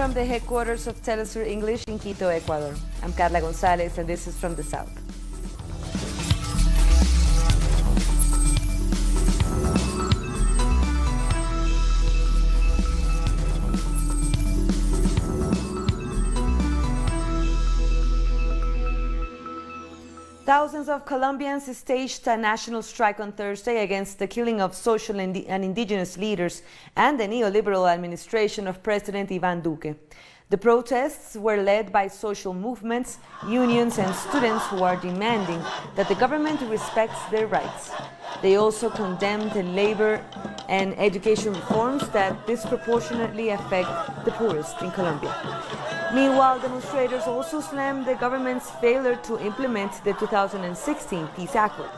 from the headquarters of Telesur English in Quito, Ecuador. I'm Carla Gonzalez, and this is From the South. Thousands of Colombians staged a national strike on Thursday against the killing of social and indigenous leaders and the neoliberal administration of President Iván Duque. The protests were led by social movements, unions and students who are demanding that the government respects their rights. They also condemned labor and education reforms that disproportionately affect the poorest in Colombia. Meanwhile, demonstrators also slammed the government's failure to implement the 2016 peace accord.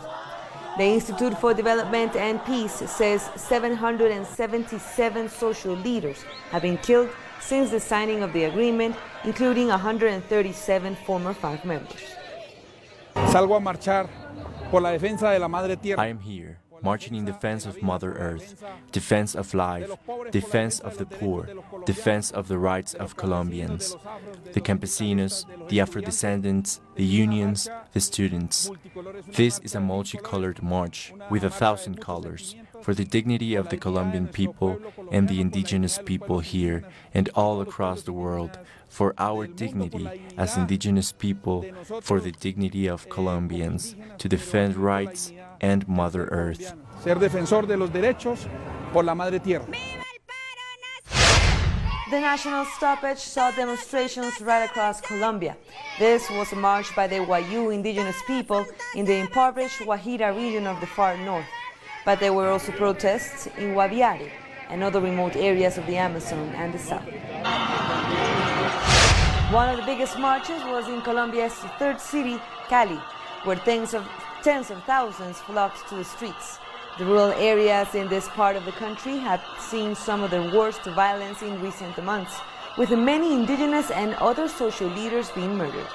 The Institute for Development and Peace says 777 social leaders have been killed since the signing of the agreement, including 137 former FARC members. Salgo a marchar por la defensa de la madre tierra. I am here, marching in defense of Mother Earth, defense of life, defense of the poor, defense of the rights of Colombians, the campesinos, the Afro-descendants, the unions, the students. This is a multicolored march with 1,000 colors for the dignity of the Colombian people and the indigenous people here and all across the world, for our dignity as indigenous people, for the dignity of Colombians, to defend rights and Mother Earth. Ser defensor de los derechos por la madre tierra. The national stoppage saw demonstrations right across Colombia. This was a march by the Wayuu indigenous people in the impoverished Guajira region of the far north. But there were also protests in Guaviare and other remote areas of the Amazon and the south. One of the biggest marches was in Colombia's third city, Cali, where tens of thousands flocked to the streets. The rural areas in this part of the country have seen some of the worst violence in recent months, with many indigenous and other social leaders being murdered.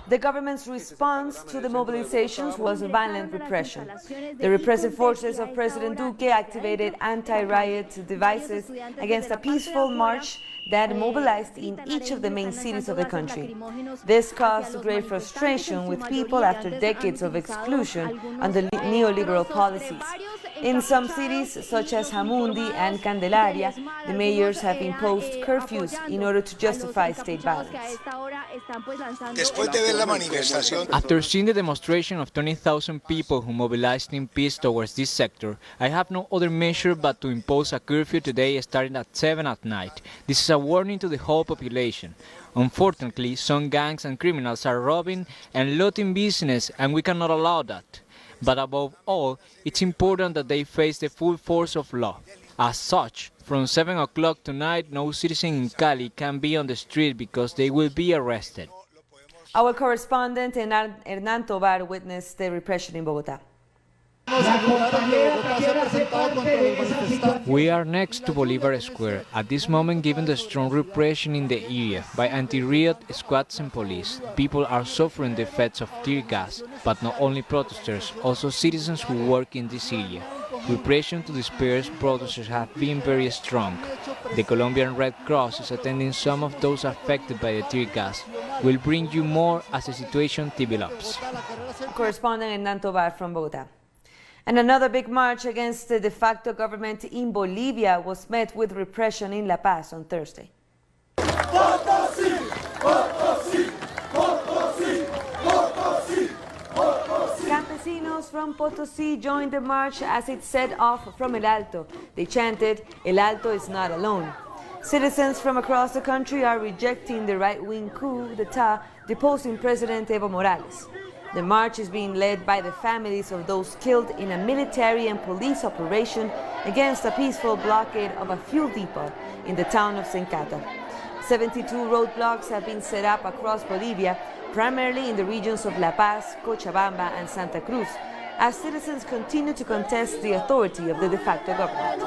The government's response to the mobilizations was violent repression. The repressive forces of President Duque activated anti-riot devices against a peaceful march that mobilized in each of the main cities of the country. This caused great frustration with people after decades of exclusion under neoliberal policies. In some cities, such as Jamundi and Candelaria, the mayors have imposed curfews in order to justify state violence. After seeing the demonstration of 20,000 people who mobilized in peace towards this sector, I have no other measure but to impose a curfew today starting at 7 at night. This is a warning to the whole population. Unfortunately, some gangs and criminals are robbing and looting business, and we cannot allow that. But above all, it's important that they face the full force of law. As such, from 7 o'clock tonight, no citizen in Cali can be on the street because they will be arrested. Our correspondent Hernán Tobar witnessed the repression in Bogotá. We are next to Bolivar Square, at this moment given the strong repression in the area by anti-riot squads and police. People are suffering the effects of tear gas, but not only protesters, also citizens who work in this area. Repression to disperse protesters have been very strong. The Colombian Red Cross is attending some of those affected by the tear gas. We'll bring you more as the situation develops. Correspondent Hernán Tobar from Bogotá. And another big march against the de facto government in Bolivia was met with repression in La Paz on Thursday. Campesinos from Potosí joined the march as it set off from El Alto. They chanted, "El Alto is not alone." Citizens from across the country are rejecting the right-wing coup d'etat deposing President Evo Morales. The march is being led by the families of those killed in a military and police operation against a peaceful blockade of a fuel depot in the town of Sencata. 72 roadblocks have been set up across Bolivia, primarily in the regions of La Paz, Cochabamba and Santa Cruz, as citizens continue to contest the authority of the de facto government.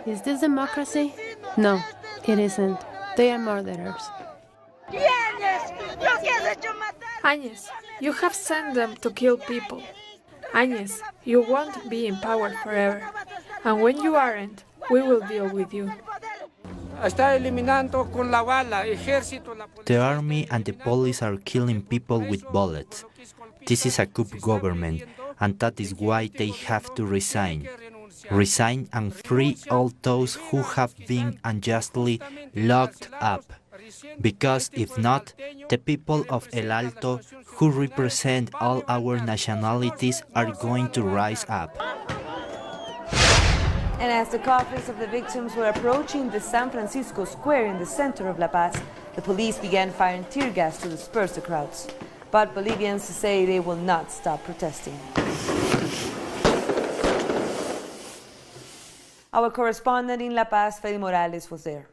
Is this democracy? No, it isn't. They are murderers. Agnes, you have sent them to kill people. Agnes, you won't be in power forever. And when you aren't, we will deal with you. The army and the police are killing people with bullets. This is a coup government, and that is why they have to resign. Resign and free all those who have been unjustly locked up. Because if not, the people of El Alto, who represent all our nationalities, are going to rise up. And as the coffins of the victims were approaching the San Francisco Square in the center of La Paz, the police began firing tear gas to disperse the crowds. But Bolivians say they will not stop protesting. Our correspondent in La Paz, Fede Morales, was there.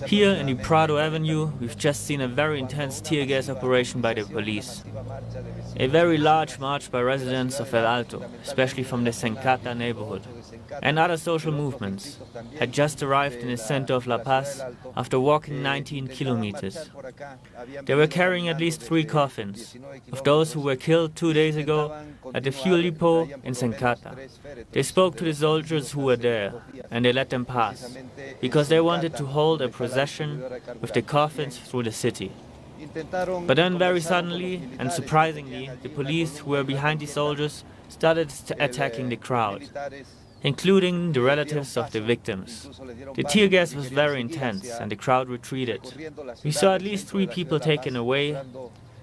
Here in the Prado Avenue, we've just seen a very intense tear gas operation by the police. A very large march by residents of El Alto, especially from the Sencata neighborhood, and other social movements, had just arrived in the center of La Paz after walking 19 kilometers. They were carrying at least 3 coffins of those who were killed 2 days ago at the fuel depot in Sencata. They spoke to the soldiers who were there, and they let them pass, because they wanted to hold a procession with the coffins through the city. But then very suddenly and surprisingly, the police who were behind the soldiers started attacking the crowd, including the relatives of the victims. The tear gas was very intense and the crowd retreated. We saw at least 3 people taken away,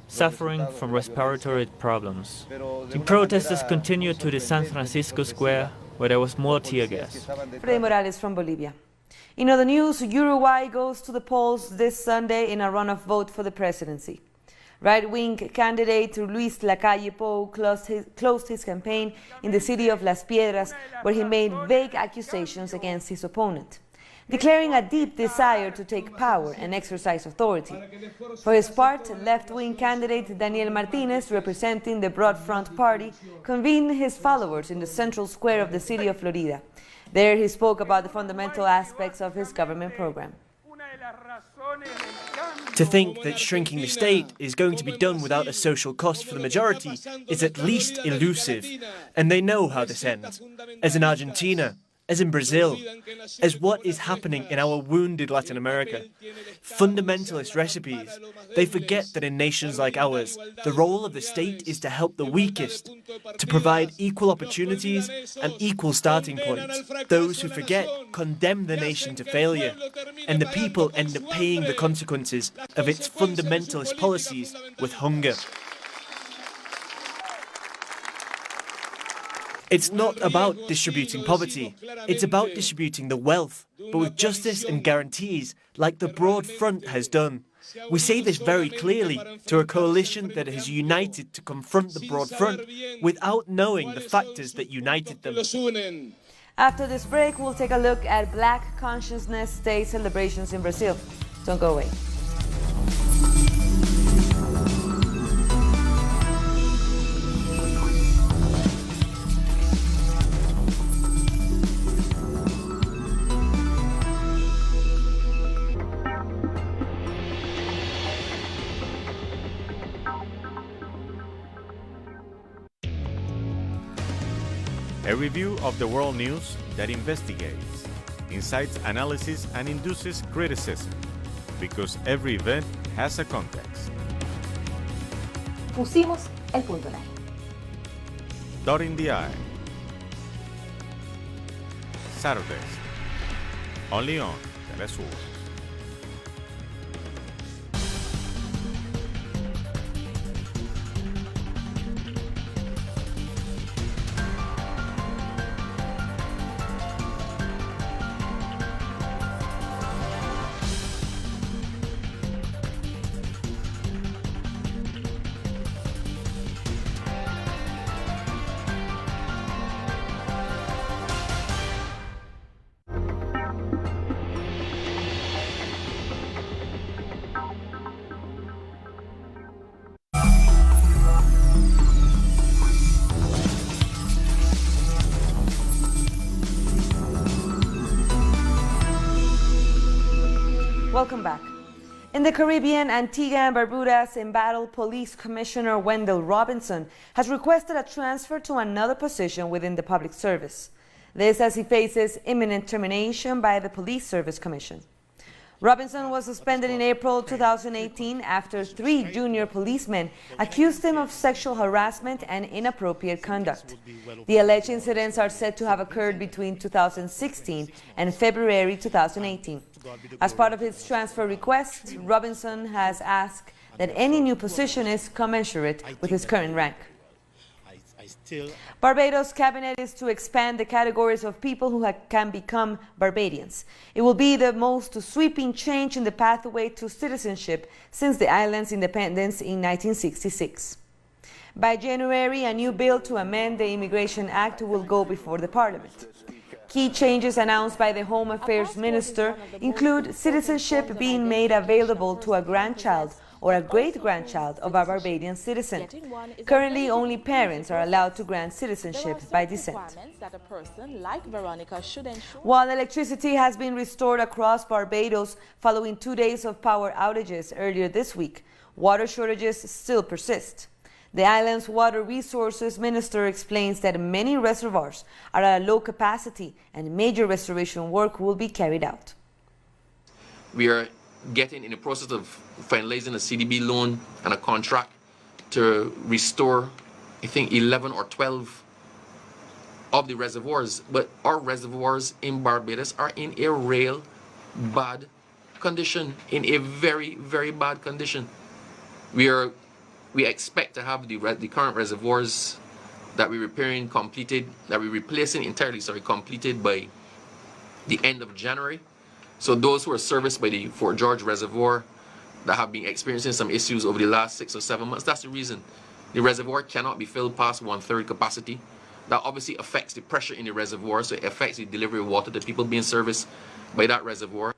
suffering from respiratory problems. The protesters continued to the San Francisco Square, where there was more tear gas. Fede Morales from Bolivia. In other news, Uruguay goes to the polls this Sunday in a runoff vote for the presidency. Right-wing candidate Luis Lacalle Pou closed his campaign in the city of Las Piedras, where he made vague accusations against his opponent, declaring a deep desire to take power and exercise authority. For his part, left-wing candidate Daniel Martinez, representing the Broad Front Party, convened his followers in the central square of the city of Florida. There he spoke about the fundamental aspects of his government program. To think that shrinking the state is going to be done without a social cost for the majority is at least elusive, and they know how this ends. As in Argentina, as in Brazil, as what is happening in our wounded Latin America. Fundamentalist recipes. They forget that in nations like ours, the role of the state is to help the weakest, to provide equal opportunities and equal starting points. Those who forget condemn the nation to failure, and the people end up paying the consequences of its fundamentalist policies with hunger. It's not about distributing poverty, it's about distributing the wealth, but with justice and guarantees, like the Broad Front has done. We say this very clearly to a coalition that has united to confront the Broad Front without knowing the factors that united them. After this break, we'll take a look at Black Consciousness Day celebrations in Brazil. Don't go away. A review of the world news that investigates, incites analysis and induces criticism, because every event has a context. Pusimos el punto en I. Dotting the I. Saturdays, only on Telesur. In the Caribbean, Antigua and Barbuda's embattled police commissioner Wendell Robinson has requested a transfer to another position within the public service. This as he faces imminent termination by the Police Service Commission. Robinson was suspended in April 2018 after 3 junior policemen accused him of sexual harassment and inappropriate conduct. The alleged incidents are said to have occurred between 2016 and February 2018. As part of his transfer request, Robinson has asked that any new position is commensurate with his current rank. Barbados' cabinet is to expand the categories of people who can become Barbadians. It will be the most sweeping change in the pathway to citizenship since the island's independence in 1966. By January, a new bill to amend the Immigration Act will go before the Parliament. Key changes announced by the Home Affairs Minister include citizenship being made available to a grandchild or a great-grandchild of a Barbadian citizen. Currently, only parents are allowed to grant citizenship by descent. While electricity has been restored across Barbados following 2 days of power outages earlier this week, water shortages still persist. The island's Water Resources Minister explains that many reservoirs are at a low capacity and major restoration work will be carried out. We are getting in the process of finalizing a CDB loan and a contract to restore, I think, 11 or 12 of the reservoirs. But our reservoirs in Barbados are in a real bad condition, in a very, very bad condition. We expect to have the current reservoirs that we're repairing completed, that we're replacing entirely, completed by the end of January. So those who are serviced by the Fort George Reservoir that have been experiencing some issues over the last 6 or 7 months, that's the reason. The reservoir cannot be filled past 1/3 capacity. That obviously affects the pressure in the reservoir, so it affects the delivery of water to people being serviced by that reservoir.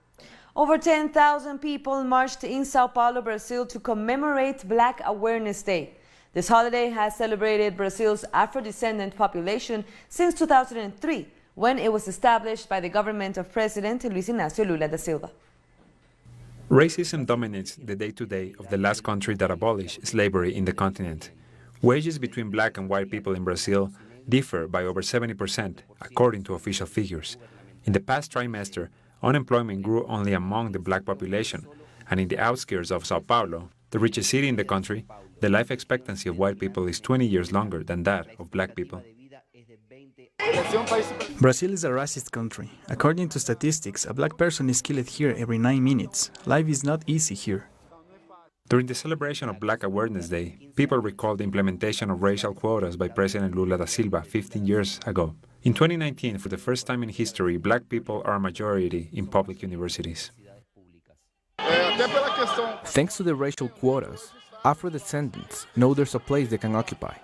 Over 10,000 people marched in Sao Paulo, Brazil to commemorate Black Awareness Day. This holiday has celebrated Brazil's Afro-descendant population since 2003, when it was established by the government of President Luis Inácio Lula da Silva. Racism dominates the day-to-day of the last country that abolished slavery in the continent. Wages between black and white people in Brazil differ by over 70%, according to official figures. In the past trimester, unemployment grew only among the black population, and in the outskirts of Sao Paulo, the richest city in the country, the life expectancy of white people is 20 years longer than that of black people. Brazil is a racist country. According to statistics, a black person is killed here every 9 minutes. Life is not easy here. During the celebration of Black Awareness Day, people recall the implementation of racial quotas by President Lula da Silva 15 years ago. In 2019, for the first time in history, black people are a majority in public universities. Thanks to the racial quotas, Afro-descendants know there's a place they can occupy.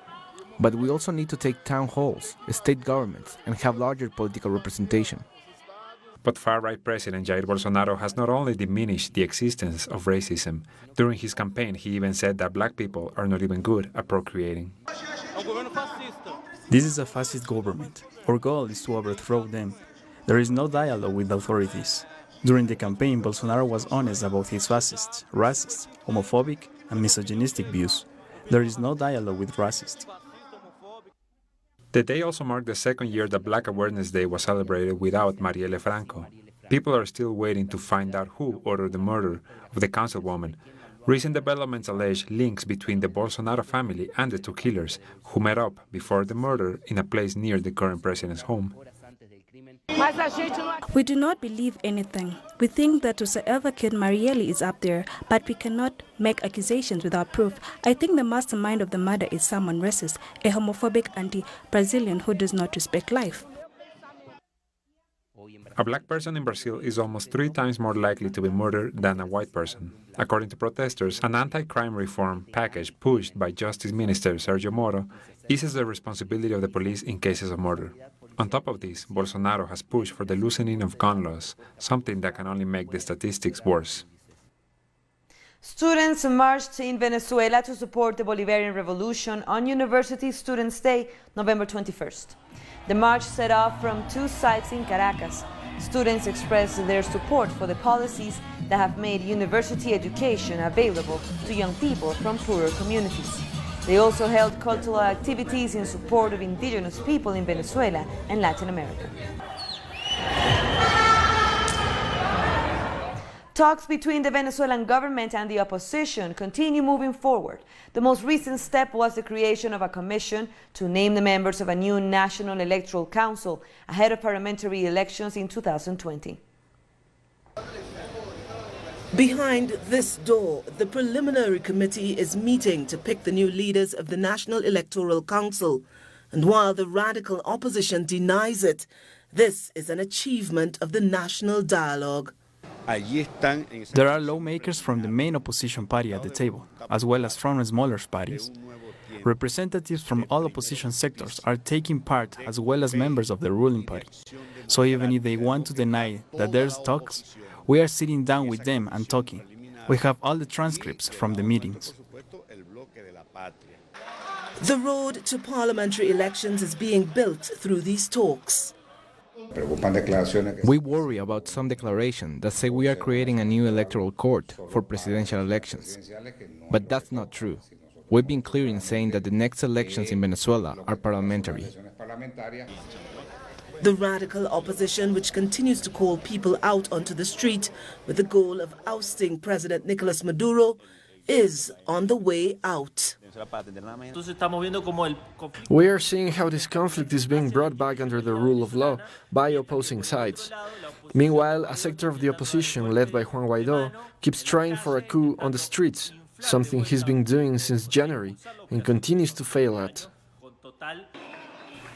But we also need to take town halls, state governments, and have larger political representation. But far-right President Jair Bolsonaro has not only diminished the existence of racism. During his campaign, he even said that black people are not even good at procreating. This is a fascist government. Our goal is to overthrow them. There is no dialogue with the authorities. During the campaign, Bolsonaro was honest about his fascist, racist, homophobic, and misogynistic views. There is no dialogue with racists. The day also marked the second year that Black Awareness Day was celebrated without Marielle Franco. People are still waiting to find out who ordered the murder of the councilwoman. Recent developments allege links between the Bolsonaro family and the two killers, who met up before the murder in a place near the current president's home. We do not believe anything. We think that whoever killed Marielle is up there, but we cannot make accusations without proof. I think the mastermind of the murder is someone racist, a homophobic anti-Brazilian who does not respect life. A black person in Brazil is almost 3 times more likely to be murdered than a white person. According to protesters, an anti-crime reform package pushed by Justice Minister Sergio Moro eases the responsibility of the police in cases of murder. On top of this, Bolsonaro has pushed for the loosening of gun laws, something that can only make the statistics worse. Students marched in Venezuela to support the Bolivarian Revolution on University Students' Day, November 21st. The march set off from 2 sites in Caracas. Students expressed their support for the policies that have made university education available to young people from poorer communities. They also held cultural activities in support of indigenous people in Venezuela and Latin America. Talks between the Venezuelan government and the opposition continue moving forward. The most recent step was the creation of a commission to name the members of a new national electoral council ahead of parliamentary elections in 2020. Behind this door, the preliminary committee is meeting to pick the new leaders of the National Electoral Council. And while the radical opposition denies it, this is an achievement of the national dialogue. There are lawmakers from the main opposition party at the table, as well as from smaller parties. Representatives from all opposition sectors are taking part, as well as members of the ruling party. So even if they want to deny that there's talks, we are sitting down with them and talking. We have all the transcripts from the meetings. The road to parliamentary elections is being built through these talks. We worry about some declarations that say we are creating a new electoral court for presidential elections. But that's not true. We've been clear in saying that the next elections in Venezuela are parliamentary. The radical opposition, which continues to call people out onto the street with the goal of ousting President Nicolas Maduro, is on the way out. We are seeing how this conflict is being brought back under the rule of law by opposing sides. Meanwhile, a sector of the opposition, led by Juan Guaidó, keeps trying for a coup on the streets, something he's been doing since January and continues to fail at.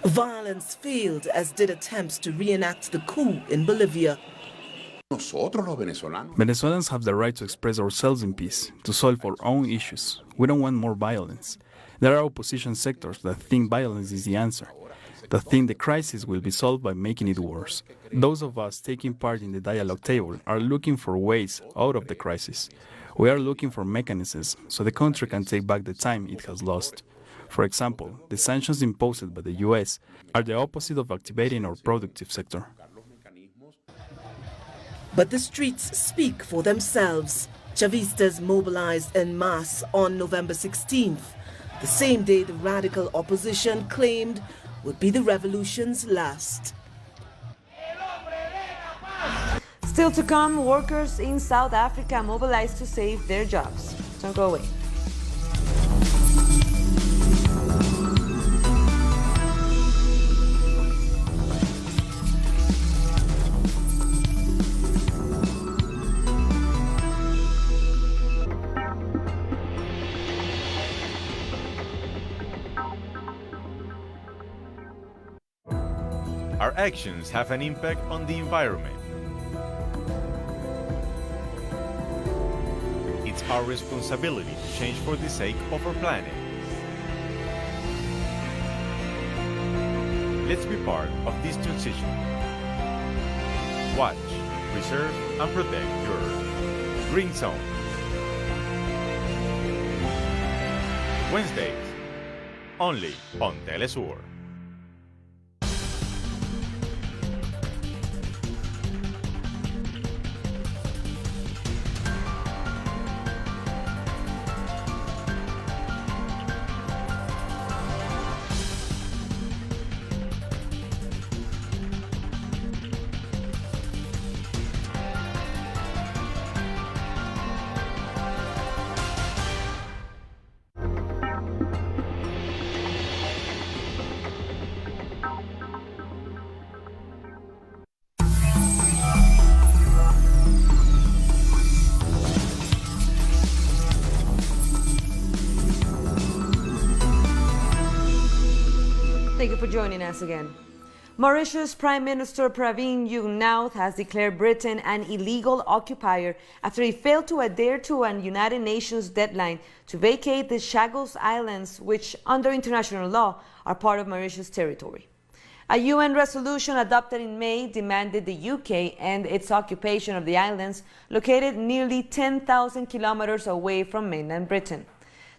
Violence failed, as did attempts to reenact the coup in Bolivia. Venezuelans have the right to express ourselves in peace, to solve our own issues. We don't want more violence. There are opposition sectors that think violence is the answer, that think the crisis will be solved by making it worse. Those of us taking part in the dialogue table are looking for ways out of the crisis. We are looking for mechanisms so the country can take back the time it has lost. For example, the sanctions imposed by the US are the opposite of activating our productive sector. But the streets speak for themselves. Chavistas mobilized en masse on November 16th, the same day the radical opposition claimed would be the revolution's last. Still to come, workers in South Africa mobilized to save their jobs. Don't go away. Our actions have an impact on the environment. It's our responsibility to change for the sake of our planet. Let's be part of this transition. Watch, preserve, and protect your Earth. Green Zone. Wednesdays, only on Telesur. Thank you for joining us again. Mauritius Prime Minister Pravin Jugnauth has declared Britain an illegal occupier after he failed to adhere to a United Nations deadline to vacate the Chagos Islands, which under international law are part of Mauritius territory. A UN resolution adopted in May demanded the UK end its occupation of the islands located nearly 10,000 kilometers away from mainland Britain.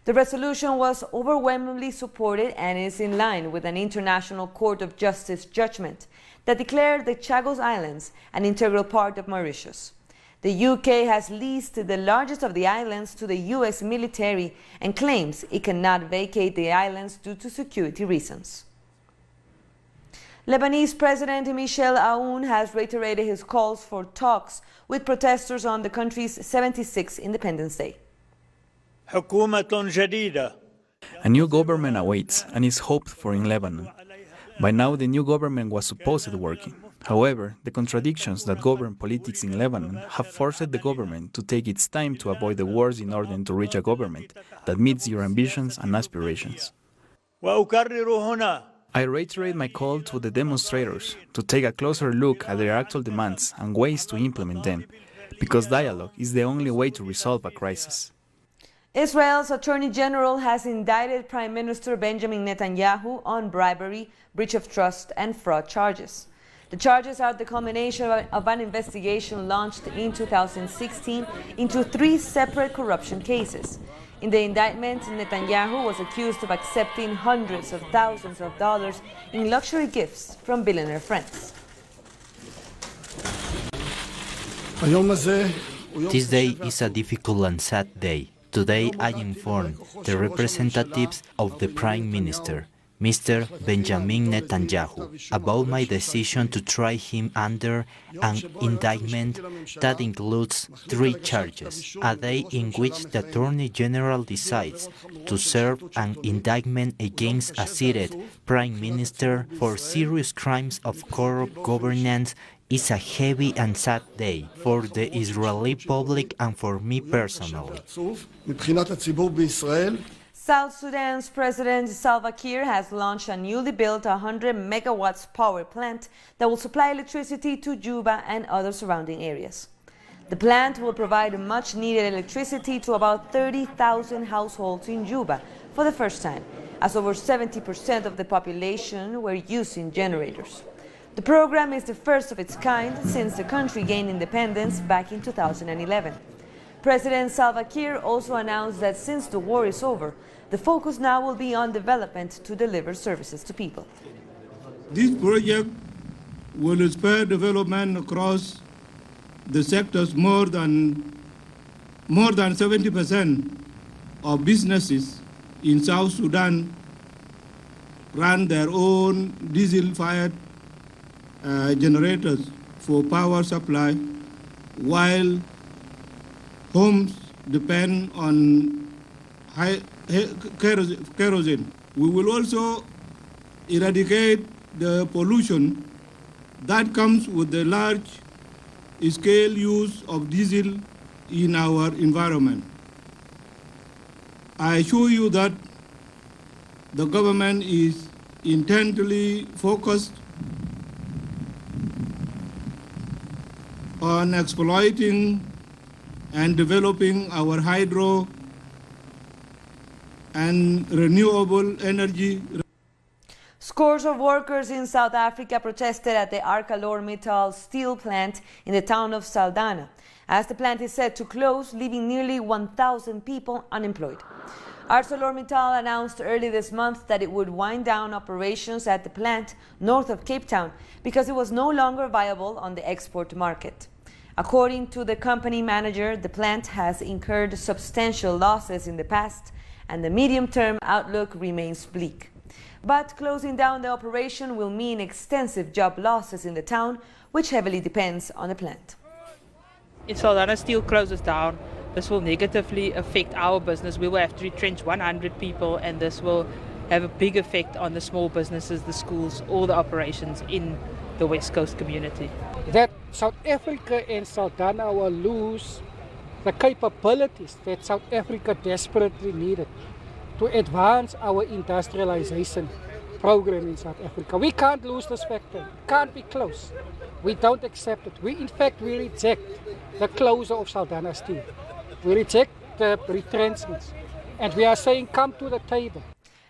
The resolution was overwhelmingly supported and is in line with an International Court of Justice judgment that declared the Chagos Islands an integral part of Mauritius. The UK has leased the largest of the islands to the US military and claims it cannot vacate the islands due to security reasons. Lebanese President Michel Aoun has reiterated his calls for talks with protesters on the country's 76th Independence Day. A new government awaits and is hoped for in Lebanon. By now, the new government was supposedly working. However, the contradictions that govern politics in Lebanon have forced the government to take its time to avoid the wars in order to reach a government that meets your ambitions and aspirations. I reiterate my call to the demonstrators to take a closer look at their actual demands and ways to implement them, because dialogue is the only way to resolve a crisis. Israel's Attorney General has indicted Prime Minister Benjamin Netanyahu on bribery, breach of trust, and fraud charges. The charges are the culmination of an investigation launched in 2016 into 3 separate corruption cases. In the indictment, Netanyahu was accused of accepting hundreds of thousands of dollars in luxury gifts from billionaire friends. This day is a difficult and sad day. Today I inform the representatives of the Prime Minister, Mr. Benjamin Netanyahu, about my decision to try him under an indictment that includes 3 charges, a day in which the Attorney General decides to serve an indictment against a seated Prime Minister for serious crimes of corrupt governance is a heavy and sad day for the Israeli public and for me personally. South Sudan's President Salva Kiir has launched a newly built 100 megawatts power plant that will supply electricity to Juba and other surrounding areas. The plant will provide much needed electricity to about 30,000 households in Juba for the first time, as over 70% of the population were using generators. The program is the first of its kind since the country gained independence back in 2011. President Salva Kiir also announced that since the war is over, the focus now will be on development to deliver services to people. This project will spur development across the sectors. More than 70% of businesses in South Sudan run their own diesel-fired generators for power supply, while homes depend on kerosene. We will also eradicate the pollution that comes with the large-scale use of diesel in our environment. I assure you that the government is intently focused on exploiting and developing our hydro and renewable energy. Scores of workers in South Africa protested at the ArcelorMittal steel plant in the town of Saldanha, as the plant is set to close, leaving nearly 1,000 people unemployed. ArcelorMittal announced early this month that it would wind down operations at the plant north of Cape Town because it was no longer viable on the export market. According to the company manager, the plant has incurred substantial losses in the past and the medium-term outlook remains bleak. But closing down the operation will mean extensive job losses in the town, which heavily depends on the plant. If Saldanha Steel closes down, this will negatively affect our business. We will have to retrench 100 people, and this will have a big effect on the small businesses, the schools, all the operations in the West Coast community. That South Africa and Saldanha will lose the capabilities that South Africa desperately needed to advance our industrialization program in South Africa. We can't lose this factor. It can't be closed. We don't accept it. We reject the closure of Saldanha Steel. We reject the retrenchments. And we are saying, come to the table.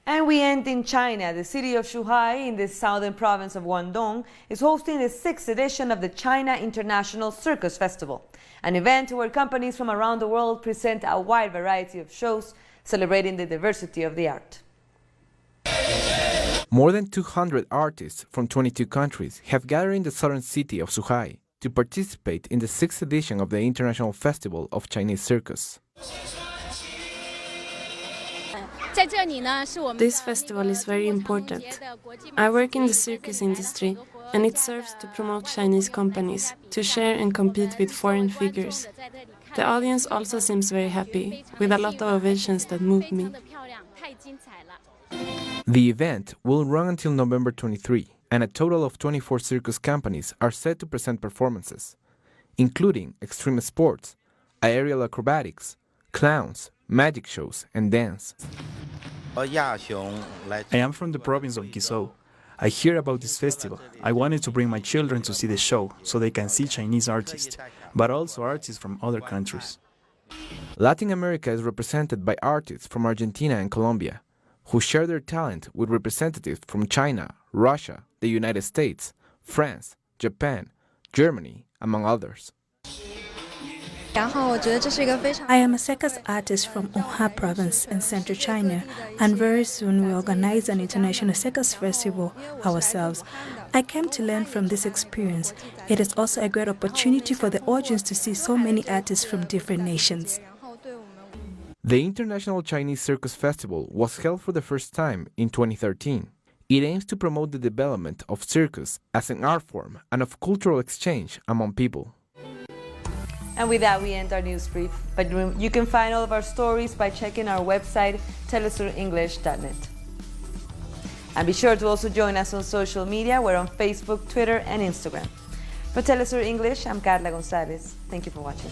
And we end in China. The city of Zhuhai in the southern province of Guangdong is hosting the 6th edition of the China International Circus Festival, an event where companies from around the world present a wide variety of shows celebrating the diversity of the art. More than 200 artists from 22 countries have gathered in the southern city of Zhuhai to participate in the 6th edition of the International Festival of Chinese Circus. This festival is very important. I work in the circus industry, and it serves to promote Chinese companies, to share and compete with foreign figures. The audience also seems very happy, with a lot of ovations that move me. The event will run until November 23, and a total of 24 circus companies are set to present performances, including extreme sports, aerial acrobatics, clowns, magic shows, and dance. I am from the province of Guizhou. I hear about this festival. I wanted to bring my children to see the show so they can see Chinese artists, but also artists from other countries. Latin America is represented by artists from Argentina and Colombia, who share their talent with representatives from China, Russia, the United States, France, Japan, Germany, among others. I am a circus artist from Unha province in central China, and very soon we organize an international circus festival ourselves. I came to learn from this experience. It is also a great opportunity for the audience to see so many artists from different nations. The International Chinese Circus Festival was held for the first time in 2013. It aims to promote the development of circus as an art form and of cultural exchange among people. And with that, we end our news brief. But you can find all of our stories by checking our website, telesurenglish.net. And be sure to also join us on social media. We're on Facebook, Twitter, and Instagram. For Telesur English, I'm Carla Gonzalez. Thank you for watching.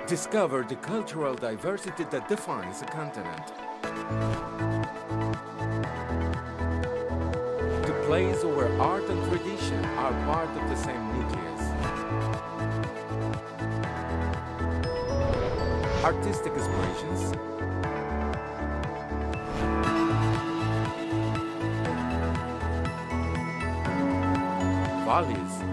Discover the cultural diversity that defines a continent. The place where art and tradition are part of the same nucleus. Artistic expressions, values,